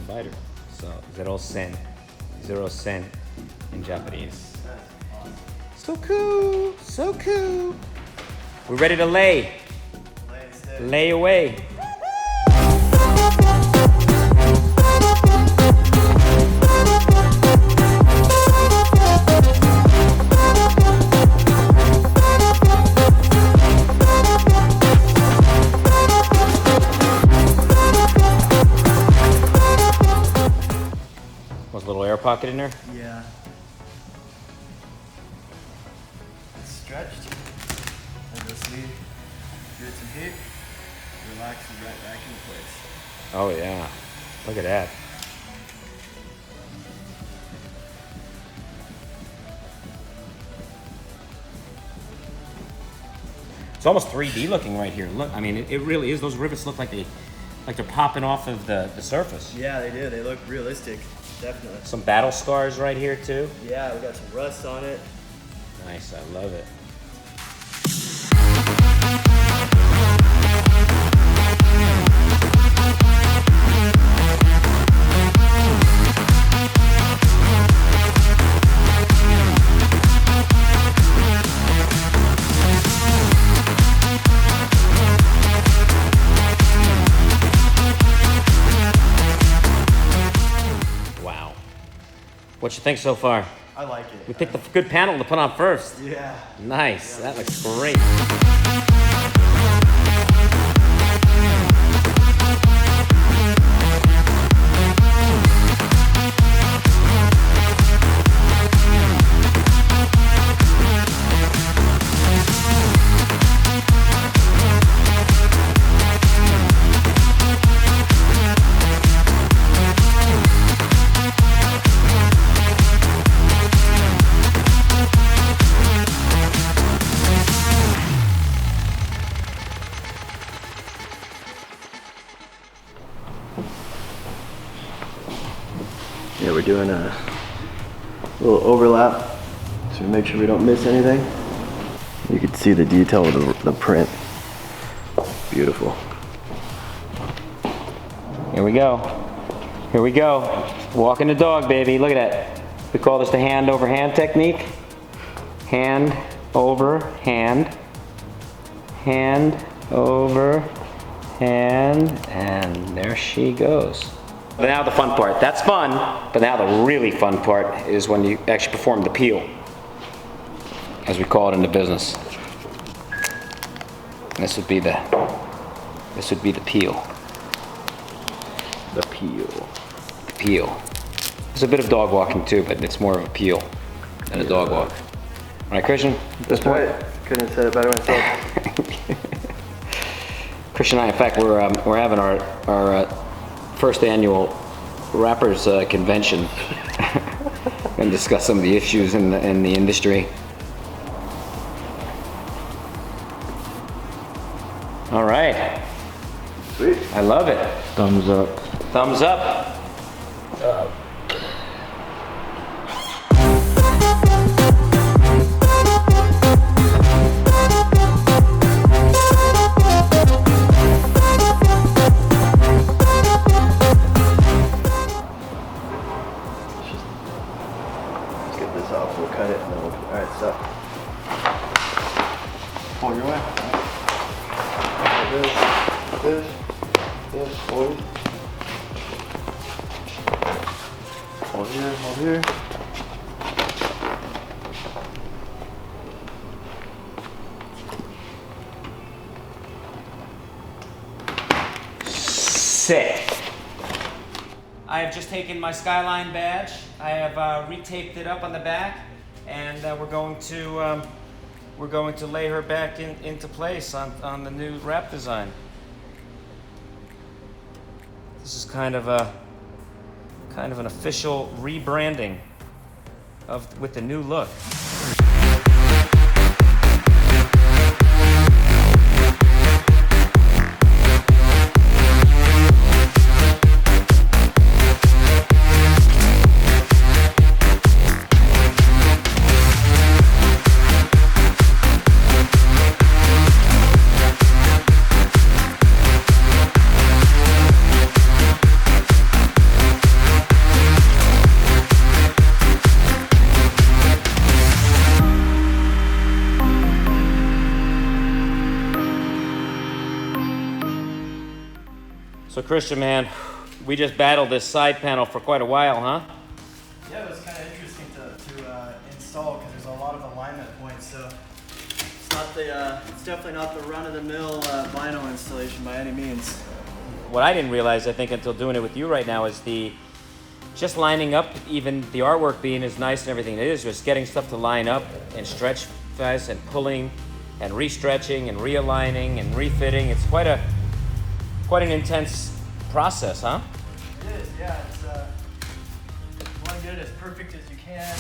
divider. So 0 sen in Japanese. So cool, so cool. We're ready to lay away. Was a little air pocket in there? Yeah. It's stretched. And the sleeve, give it some heat, relax it right back into place. Oh yeah, look at that. It's almost 3D looking right here. Look, I mean, it really is. Those rivets look like they're popping off of the surface. Yeah, they do. They look realistic, definitely. Some battle scars right here too. Yeah, we got some rust on it. Nice, I love it. What you think so far? I like it. We picked a good panel to put on first. Yeah. Nice. Yeah. That looks great. Yeah, we're doing a little overlap so we make sure we don't miss anything. You can see the detail of the print. Beautiful. Here we go. Here we go. Walking the dog, baby. Look at that. We call this the hand over hand technique. Hand over hand. Hand over hand. And there she goes. But now the fun part. That's fun, but now the really fun part is when you actually perform the peel, as we call it in the business. This would be the peel. The peel. The peel. There's a bit of dog walking too, but it's more of a peel than a dog walk. All right, Christian? At this point? Right. Couldn't have said it better myself. Christian and I, in fact, we're having our first annual rappers convention and discuss some of the issues in the industry. All right. Sweet. I love it. Thumbs up. Thumbs up. We'll cut it and then we'll, alright, stop. Pull your way. This, hold. Hold here. Sick. I have just taken my Skyline badge. I have retaped it up on the back, and we're going to lay her back into place on the new wrap design. This is kind of an official rebranding with the new look. So Christian, man, we just battled this side panel for quite a while, huh? Yeah, it was kind of interesting to install because there's a lot of alignment points. So it's definitely not the run-of-the-mill vinyl installation by any means. What I didn't realize, I think, until doing it with you right now is just lining up, even the artwork being as nice and everything it is, just getting stuff to line up and stretch fast and pulling and re-stretching and realigning and refitting. It's quite an intense process, huh? It is, yeah. It's want to get it as perfect as you can.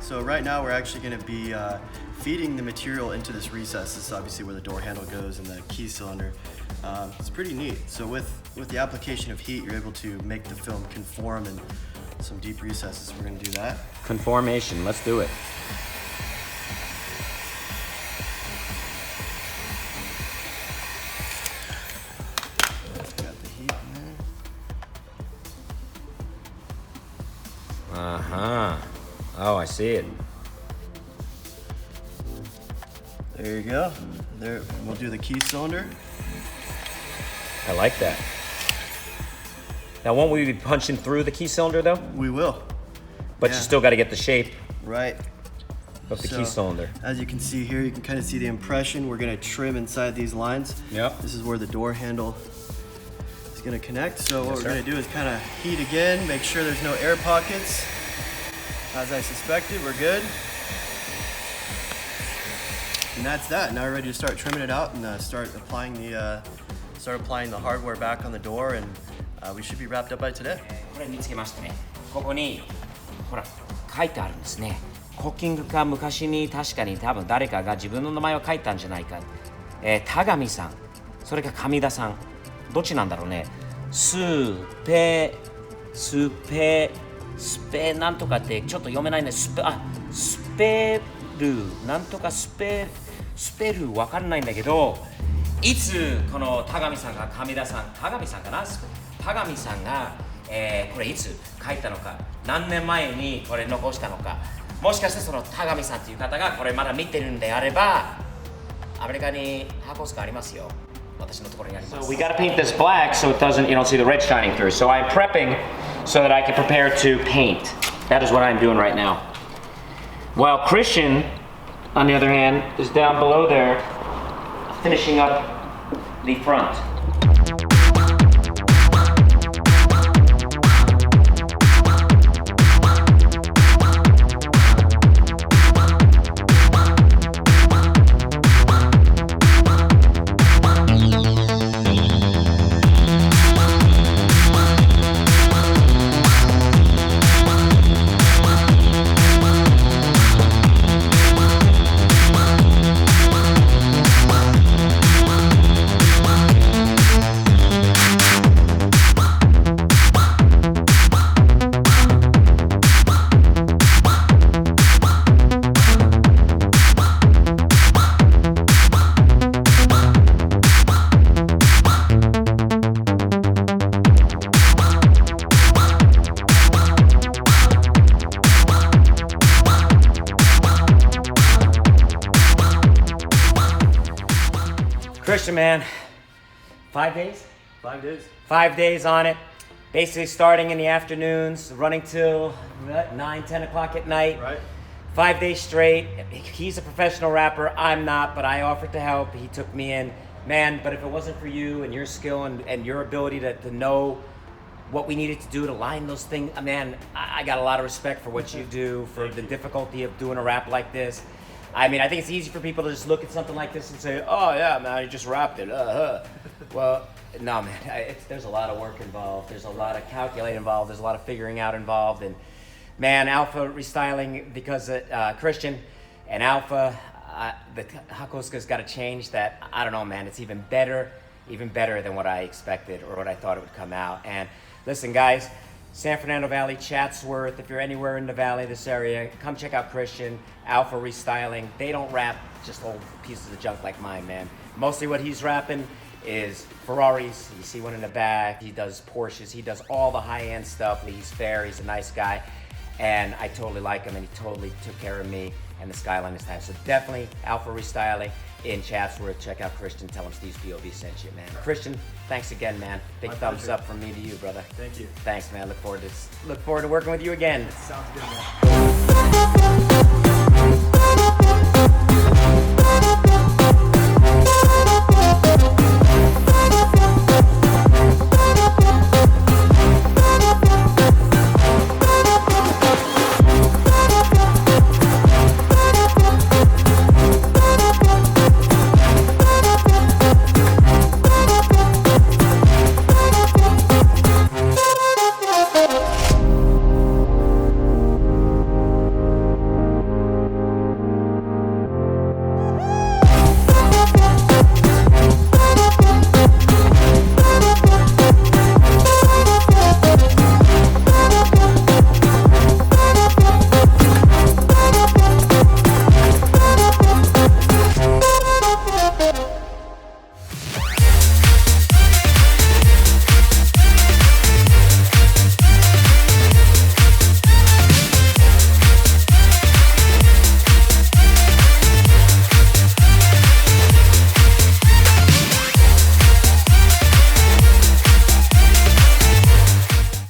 So right now we're actually going to be feeding the material into this recess. This is obviously where the door handle goes and the key cylinder. It's pretty neat. So with the application of heat, you're able to make the film conform in some deep recesses. We're going to do that. Conformation, let's do it. Got the heat in there. Uh-huh. Oh, I see it. There you go. There, we'll do the key cylinder. I like that. Now, won't we be punching through the key cylinder, though? We will. But Yeah. you still got to get the shape Right. of the So, key cylinder. As you can see here, you can kind of see the impression. We're going to trim inside these lines. Yep. This is where the door handle is going to connect. So what Yes, we're sir. going to do is kind of heat again, make sure there's no air pockets. As I suspected, we're good. And that's that. Now we're ready to start trimming it out and start applying the hardware back on the door, and we should be wrapped up by today. これ見つけましたね。ここにほら書いてあるんですね。コッキングか昔に確かに多分誰かが自分の名前を書いたんじゃないか。田上さん、それか上田さん、どっちなんだろうね。スペなんとかってちょっと読めないね。スペルなんとかスペルわかんないんだけど、いつこの田上さんが上田さん、田上さんかな、田上さんが、これいつ書いたのか、何年前にこれ残したのか、もしかしてその田上さんという方がこれまだ見てるんであれば、アメリカにハコスカありますよ。私のところにあります。So we gotta paint this black so it doesn't, you don't see the red shining through. So I'm prepping so that I can prepare to paint. That is what I'm doing right now. While Christian, on the other hand, is down below there, finishing up the front. Christian, man, 5 days? 5 days. 5 days on it. Basically starting in the afternoons, running till 9, 10 o'clock at night. Right. 5 days straight. He's a professional rapper. I'm not, but I offered to help. He took me in. Man, but if it wasn't for you and your skill and your ability to know what we needed to do to line those things, man, I got a lot of respect for what you do, for the difficulty of doing a rap like this. I mean, I think it's easy for people to just look at something like this and say, oh yeah, man, you just rapped it. Well, no, man, there's a lot of work involved. There's a lot of calculating involved. There's a lot of figuring out involved. And man, Alpha Restyling, because Christian and Alpha, the Hakosuka's got a change that, I don't know, man, it's even better than what I expected or what I thought it would come out. And listen, guys, San Fernando Valley, Chatsworth, if you're anywhere in the valley, this area, come check out Christian, Alpha Restyling. They don't wrap just old pieces of junk like mine, man. Mostly what he's wrapping is Ferraris. You see one in the back. He does Porsches. He does all the high-end stuff. He's fair. He's a nice guy. And I totally like him, and he totally took care of me and the Skyline this time. So definitely Alpha Restyling in Chatsworth. Check out Christian. Tell him Steve's POV sent you, man. Christian, thanks again, man. Big thumbs up from me to you, brother. Thank you. Thanks, man. Look forward to working with you again. Sounds good, man.